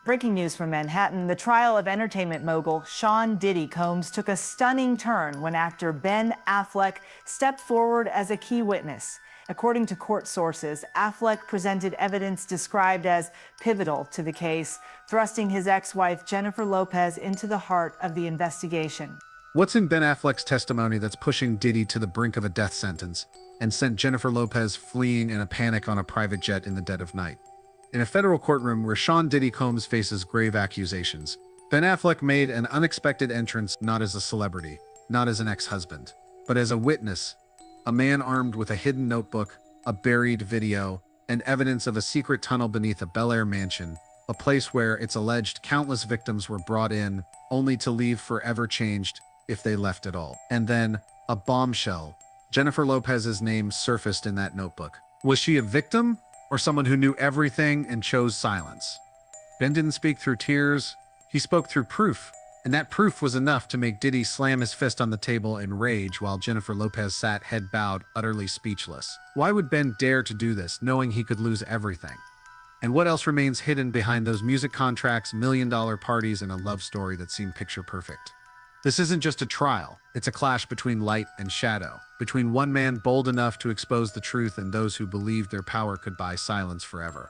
Breaking news from Manhattan, the trial of entertainment mogul Sean Diddy Combs took a stunning turn when actor Ben Affleck stepped forward as a key witness. According to court sources, Affleck presented evidence described as pivotal to the case, thrusting his ex-wife Jennifer Lopez into the heart of the investigation. What's in Ben Affleck's testimony that's pushing Diddy to the brink of a death sentence and sent Jennifer Lopez fleeing in a panic on a private jet in the dead of night? In a federal courtroom where Sean Diddy Combs faces grave accusations, Ben Affleck made an unexpected entrance not as a celebrity, not as an ex-husband, but as a witness, a man armed with a hidden notebook, a buried video, and evidence of a secret tunnel beneath a Bel Air mansion, a place where it's alleged countless victims were brought in, only to leave forever changed if they left at all. And then, a bombshell. Jennifer Lopez's name surfaced in that notebook. Was she a victim? Or someone who knew everything and chose silence? Ben didn't speak through tears, he spoke through proof, and that proof was enough to make Diddy slam his fist on the table in rage while Jennifer Lopez sat head bowed, utterly speechless. Why would Ben dare to do this, knowing he could lose everything? And what else remains hidden behind those music contracts, million-dollar parties, and a love story that seemed picture-perfect? This isn't just a trial, it's a clash between light and shadow, between one man bold enough to expose the truth and those who believed their power could buy silence forever.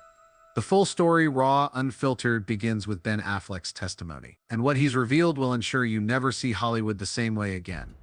The full story, raw, unfiltered, begins with Ben Affleck's testimony, and what he's revealed will ensure you never see Hollywood the same way again.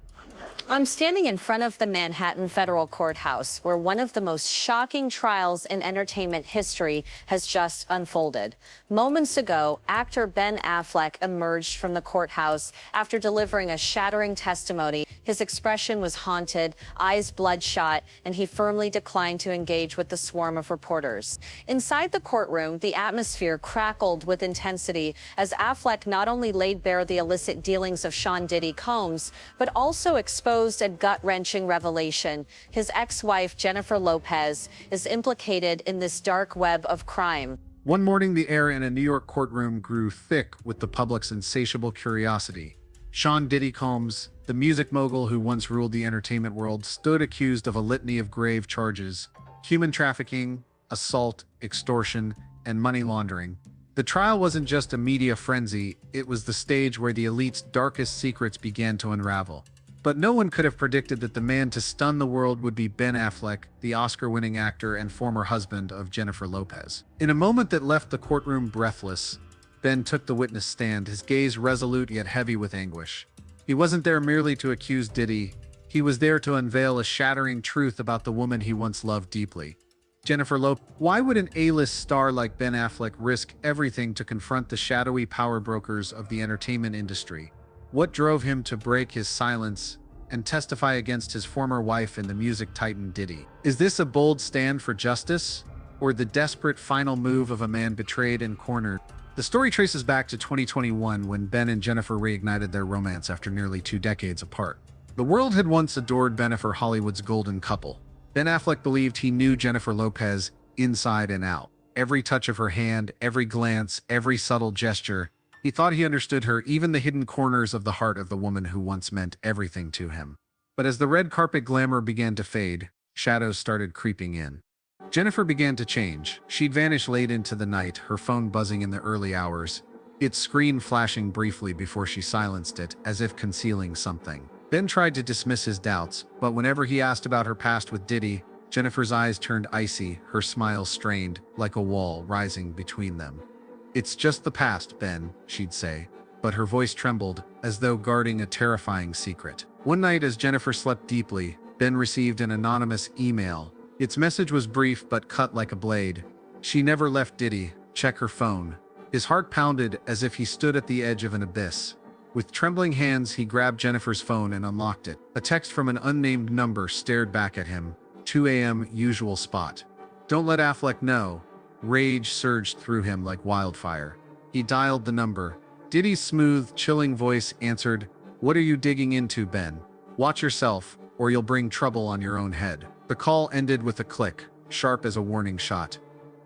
I'm standing in front of the Manhattan Federal Courthouse, where one of the most shocking trials in entertainment history has just unfolded. Moments ago, actor Ben Affleck emerged from the courthouse after delivering a shattering testimony. His expression was haunted, eyes bloodshot, and he firmly declined to engage with the swarm of reporters. Inside the courtroom, the atmosphere crackled with intensity as Affleck not only laid bare the illicit dealings of Sean Diddy Combs, but also exposed a gut-wrenching revelation. His ex-wife, Jennifer Lopez, is implicated in this dark web of crime. One morning, the air in a New York courtroom grew thick with the public's insatiable curiosity. Sean Diddy Combs, the music mogul who once ruled the entertainment world, stood accused of a litany of grave charges: human trafficking, assault, extortion, and money laundering. The trial wasn't just a media frenzy, it was the stage where the elite's darkest secrets began to unravel. But no one could have predicted that the man to stun the world would be Ben Affleck, the Oscar-winning actor and former husband of Jennifer Lopez. In a moment that left the courtroom breathless, Ben took the witness stand, his gaze resolute yet heavy with anguish. He wasn't there merely to accuse Diddy, he was there to unveil a shattering truth about the woman he once loved deeply. Jennifer Lopez. Why would an A-list star like Ben Affleck risk everything to confront the shadowy power brokers of the entertainment industry? What drove him to break his silence and testify against his former wife and the music titan Diddy? Is this a bold stand for justice, or the desperate final move of a man betrayed and cornered? The story traces back to 2021 when Ben and Jennifer reignited their romance after nearly 2 decades apart. The world had once adored Ben for Hollywood's golden couple. Ben Affleck believed he knew Jennifer Lopez inside and out. Every touch of her hand, every glance, every subtle gesture. He thought he understood her, even the hidden corners of the heart of the woman who once meant everything to him. But as the red carpet glamour began to fade, shadows started creeping in. Jennifer began to change. She'd vanish late into the night, her phone buzzing in the early hours, its screen flashing briefly before she silenced it, as if concealing something. Ben tried to dismiss his doubts, but whenever he asked about her past with Diddy, Jennifer's eyes turned icy, her smile strained, like a wall rising between them. "It's just the past, Ben," she'd say, but her voice trembled, as though guarding a terrifying secret. One night as Jennifer slept deeply, Ben received an anonymous email. Its message was brief but cut like a blade. She never left Diddy. Check her phone. His heart pounded as if he stood at the edge of an abyss. With trembling hands, he grabbed Jennifer's phone and unlocked it. A text from an unnamed number stared back at him. 2 a.m. usual spot. "Don't let Affleck know." Rage surged through him like wildfire. He dialed the number. Diddy's smooth, chilling voice answered, "What are you digging into, Ben? Watch yourself, or you'll bring trouble on your own head." The call ended with a click, sharp as a warning shot.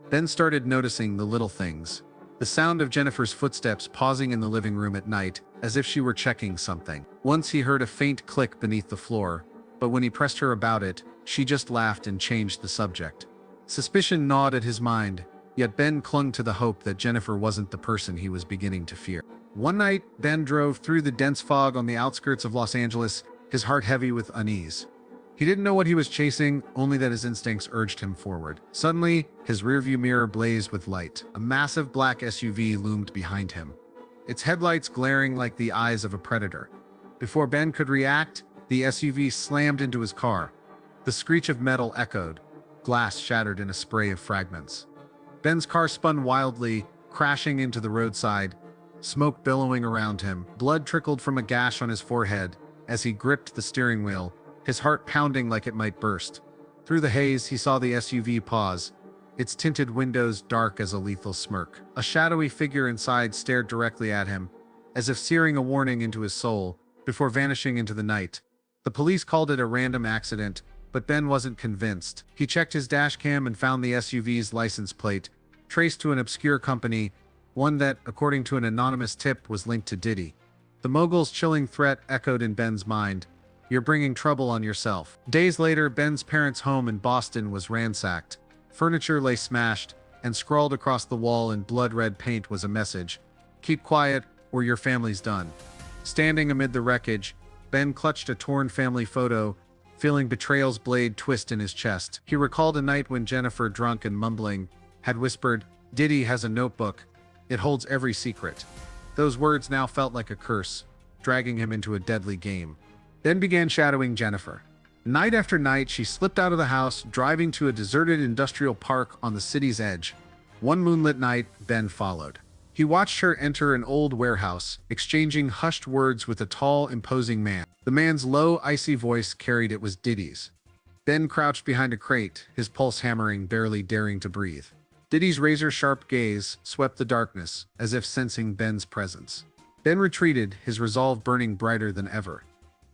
Ben started noticing the little things. The sound of Jennifer's footsteps pausing in the living room at night, as if she were checking something. Once he heard a faint click beneath the floor, but when he pressed her about it, she just laughed and changed the subject. Suspicion gnawed at his mind. Yet Ben clung to the hope that Jennifer wasn't the person he was beginning to fear. One night, Ben drove through the dense fog on the outskirts of Los Angeles, his heart heavy with unease. He didn't know what he was chasing, only that his instincts urged him forward. Suddenly, his rearview mirror blazed with light. A massive black SUV loomed behind him, its headlights glaring like the eyes of a predator. Before Ben could react, the SUV slammed into his car. The screech of metal echoed, glass shattered in a spray of fragments. Ben's car spun wildly, crashing into the roadside, smoke billowing around him. Blood trickled from a gash on his forehead as he gripped the steering wheel, his heart pounding like it might burst. Through the haze, he saw the SUV pause, its tinted windows dark as a lethal smirk. A shadowy figure inside stared directly at him, as if searing a warning into his soul, before vanishing into the night. The police called it a random accident, but Ben wasn't convinced. He checked his dash cam and found the SUV's license plate, traced to an obscure company, one that, according to an anonymous tip, was linked to Diddy. The mogul's chilling threat echoed in Ben's mind. "You're bringing trouble on yourself." Days later, Ben's parents' home in Boston was ransacked. Furniture lay smashed, and scrawled across the wall in blood-red paint was a message: "Keep quiet, or your family's done." Standing amid the wreckage, Ben clutched a torn family photo, feeling betrayal's blade twist in his chest. He recalled a night when Jennifer, drunk and mumbling, had whispered, "Diddy has a notebook. It holds every secret." Those words now felt like a curse, dragging him into a deadly game. Ben began shadowing Jennifer. Night after night, she slipped out of the house, driving to a deserted industrial park on the city's edge. One moonlit night, Ben followed. He watched her enter an old warehouse, exchanging hushed words with a tall, imposing man. The man's low, icy voice carried it was Diddy's. Ben crouched behind a crate, his pulse hammering, barely daring to breathe. Diddy's razor-sharp gaze swept the darkness, as if sensing Ben's presence. Ben retreated, his resolve burning brighter than ever.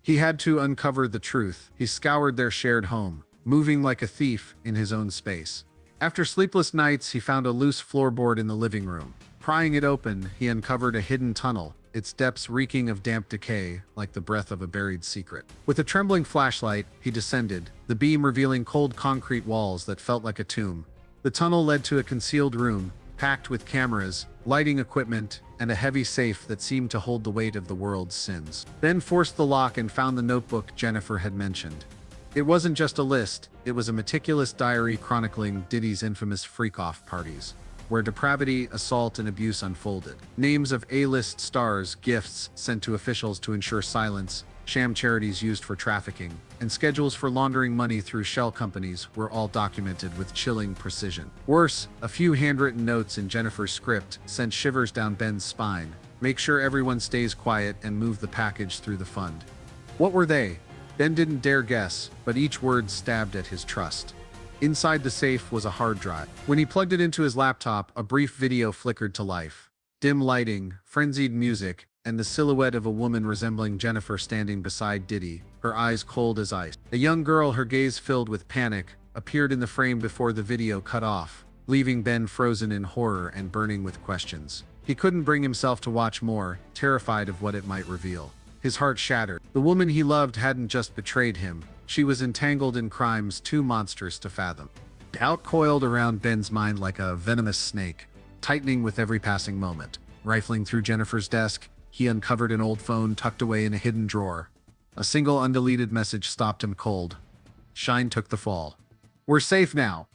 He had to uncover the truth. He scoured their shared home, moving like a thief in his own space. After sleepless nights, he found a loose floorboard in the living room. Prying it open, he uncovered a hidden tunnel, its depths reeking of damp decay, like the breath of a buried secret. With a trembling flashlight, he descended, the beam revealing cold concrete walls that felt like a tomb. The tunnel led to a concealed room, packed with cameras, lighting equipment, and a heavy safe that seemed to hold the weight of the world's sins. Ben forced the lock and found the notebook Jennifer had mentioned. It wasn't just a list, it was a meticulous diary chronicling Diddy's infamous freak-off parties, where depravity, assault, and abuse unfolded. Names of A-list stars, gifts sent to officials to ensure silence, sham charities used for trafficking, and schedules for laundering money through shell companies were all documented with chilling precision. Worse, a few handwritten notes in Jennifer's script sent shivers down Ben's spine. "Make sure everyone stays quiet and move the package through the fund." What were they? Ben didn't dare guess, but each word stabbed at his trust. Inside the safe was a hard drive. When he plugged it into his laptop, a brief video flickered to life. Dim lighting, frenzied music, and the silhouette of a woman resembling Jennifer standing beside Diddy, her eyes cold as ice. A young girl, her gaze filled with panic, appeared in the frame before the video cut off, leaving Ben frozen in horror and burning with questions. He couldn't bring himself to watch more, terrified of what it might reveal. His heart shattered. The woman he loved hadn't just betrayed him, she was entangled in crimes too monstrous to fathom. Doubt coiled around Ben's mind like a venomous snake, tightening with every passing moment. Rifling through Jennifer's desk, he uncovered an old phone tucked away in a hidden drawer. A single undeleted message stopped him cold. Shine took the fall. "We're safe now."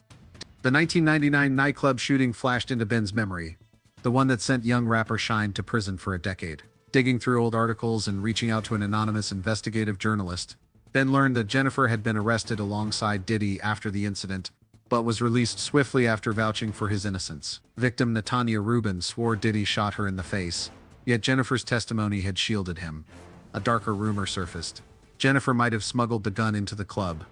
The 1999 nightclub shooting flashed into Ben's memory, the one that sent young rapper Shine to prison for a decade. Digging through old articles and reaching out to an anonymous investigative journalist, Ben learned that Jennifer had been arrested alongside Diddy after the incident, but was released swiftly after vouching for his innocence. Victim Natanya Rubin swore Diddy shot her in the face, yet Jennifer's testimony had shielded him. A darker rumor surfaced. Jennifer might have smuggled the gun into the club.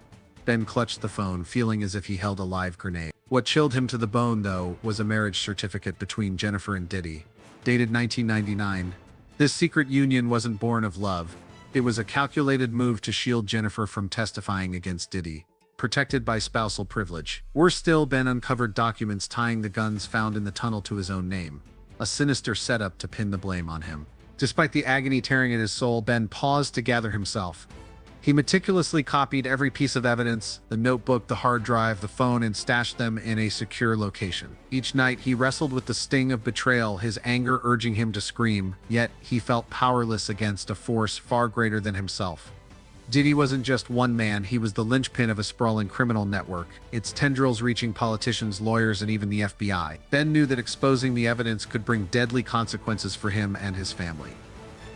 Ben clutched the phone, feeling as if he held a live grenade. What chilled him to the bone, though, was a marriage certificate between Jennifer and Diddy. Dated 1999, this secret union wasn't born of love. It was a calculated move to shield Jennifer from testifying against Diddy, protected by spousal privilege. Worse still, Ben uncovered documents tying the guns found in the tunnel to his own name. A sinister setup to pin the blame on him. Despite the agony tearing at his soul, Ben paused to gather himself. He meticulously copied every piece of evidence, the notebook, the hard drive, the phone, and stashed them in a secure location. Each night, he wrestled with the sting of betrayal, his anger urging him to scream, yet he felt powerless against a force far greater than himself. Diddy wasn't just one man, he was the linchpin of a sprawling criminal network, its tendrils reaching politicians, lawyers, and even the FBI. Ben knew that exposing the evidence could bring deadly consequences for him and his family.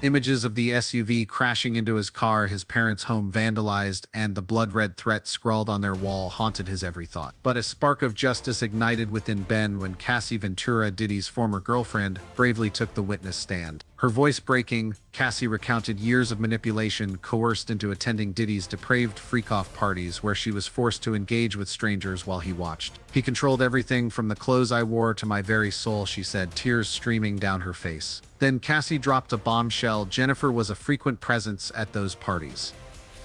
Images of the SUV crashing into his car, his parents' home vandalized, and the blood-red threat scrawled on their wall haunted his every thought. But a spark of justice ignited within Ben when Cassie Ventura, Diddy's former girlfriend, bravely took the witness stand. Her voice breaking, Cassie recounted years of manipulation coerced into attending Diddy's depraved freak-off parties where she was forced to engage with strangers while he watched. He controlled everything from the clothes I wore to my very soul, she said, tears streaming down her face. Then Cassie dropped a bombshell. Jennifer was a frequent presence at those parties.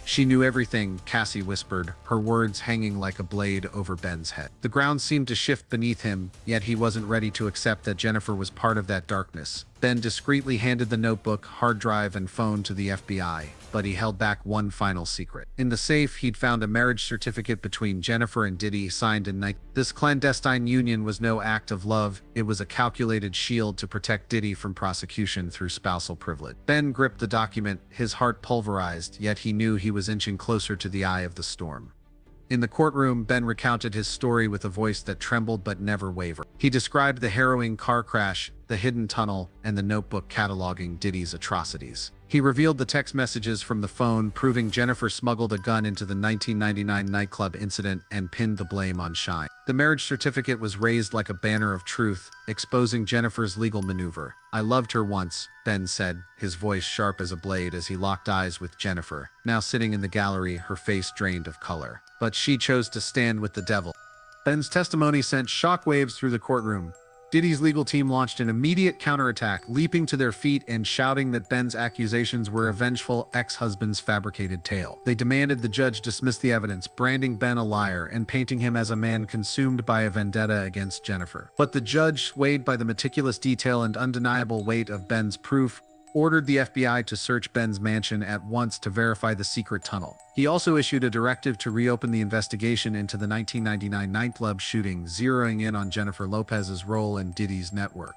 She knew everything, Cassie whispered, her words hanging like a blade over Ben's head. The ground seemed to shift beneath him, yet he wasn't ready to accept that Jennifer was part of that darkness. Ben discreetly handed the notebook, hard drive, and phone to the FBI, but he held back one final secret. In the safe, he'd found a marriage certificate between Jennifer and Diddy signed in 19. This clandestine union was no act of love, it was a calculated shield to protect Diddy from prosecution through spousal privilege. Ben gripped the document, his heart pulverized, yet he knew he was inching closer to the eye of the storm. In the courtroom, Ben recounted his story with a voice that trembled but never wavered. He described the harrowing car crash, the hidden tunnel, and the notebook cataloging Diddy's atrocities. He revealed the text messages from the phone, proving Jennifer smuggled a gun into the 1999 nightclub incident and pinned the blame on Shine. The marriage certificate was raised like a banner of truth, exposing Jennifer's legal maneuver. I loved her once, Ben said, his voice sharp as a blade as he locked eyes with Jennifer, now sitting in the gallery, her face drained of color. But she chose to stand with the devil. Ben's testimony sent shockwaves through the courtroom. Diddy's legal team launched an immediate counterattack, leaping to their feet and shouting that Ben's accusations were a vengeful ex-husband's fabricated tale. They demanded the judge dismiss the evidence, branding Ben a liar and painting him as a man consumed by a vendetta against Jennifer. But the judge, swayed by the meticulous detail and undeniable weight of Ben's proof, ordered the FBI to search Ben's mansion at once to verify the secret tunnel. He also issued a directive to reopen the investigation into the 1999 nightclub shooting, zeroing in on Jennifer Lopez's role in Diddy's network.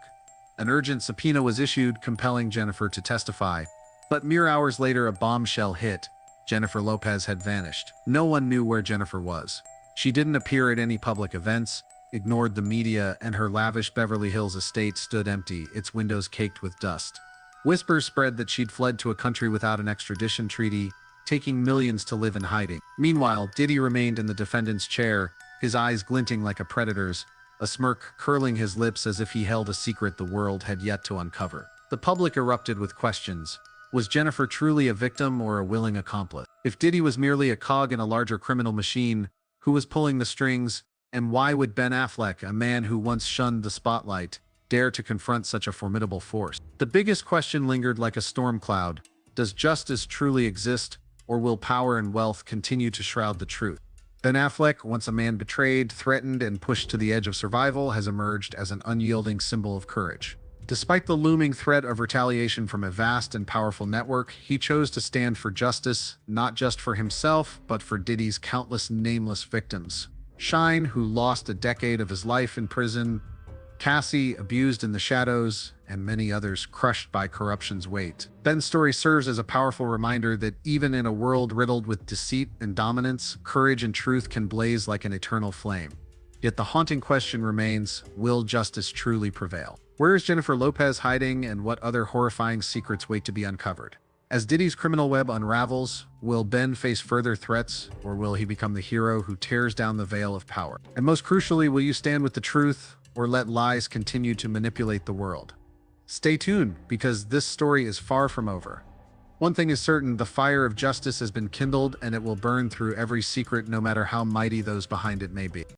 An urgent subpoena was issued, compelling Jennifer to testify. But mere hours later, a bombshell hit. Jennifer Lopez had vanished. No one knew where Jennifer was. She didn't appear at any public events, ignored the media, and her lavish Beverly Hills estate stood empty, its windows caked with dust. Whispers spread that she'd fled to a country without an extradition treaty, taking millions to live in hiding. Meanwhile, Diddy remained in the defendant's chair, his eyes glinting like a predator's, a smirk curling his lips as if he held a secret the world had yet to uncover. The public erupted with questions. Was Jennifer truly a victim or a willing accomplice? If Diddy was merely a cog in a larger criminal machine, who was pulling the strings? And why would Ben Affleck, a man who once shunned the spotlight, dare to confront such a formidable force? The biggest question lingered like a storm cloud. Does justice truly exist, or will power and wealth continue to shroud the truth? Ben Affleck, once a man betrayed, threatened, and pushed to the edge of survival, has emerged as an unyielding symbol of courage. Despite the looming threat of retaliation from a vast and powerful network, he chose to stand for justice, not just for himself, but for Diddy's countless nameless victims. Shine, who lost a decade of his life in prison, Cassie, abused in the shadows, and many others crushed by corruption's weight. Ben's story serves as a powerful reminder that even in a world riddled with deceit and dominance, courage and truth can blaze like an eternal flame. Yet the haunting question remains, will justice truly prevail? Where is Jennifer Lopez hiding, and what other horrifying secrets wait to be uncovered? As Diddy's criminal web unravels, will Ben face further threats, or will he become the hero who tears down the veil of power? And most crucially, will you stand with the truth, or let lies continue to manipulate the world? Stay tuned, because this story is far from over. One thing is certain, the fire of justice has been kindled, and it will burn through every secret, no matter how mighty those behind it may be.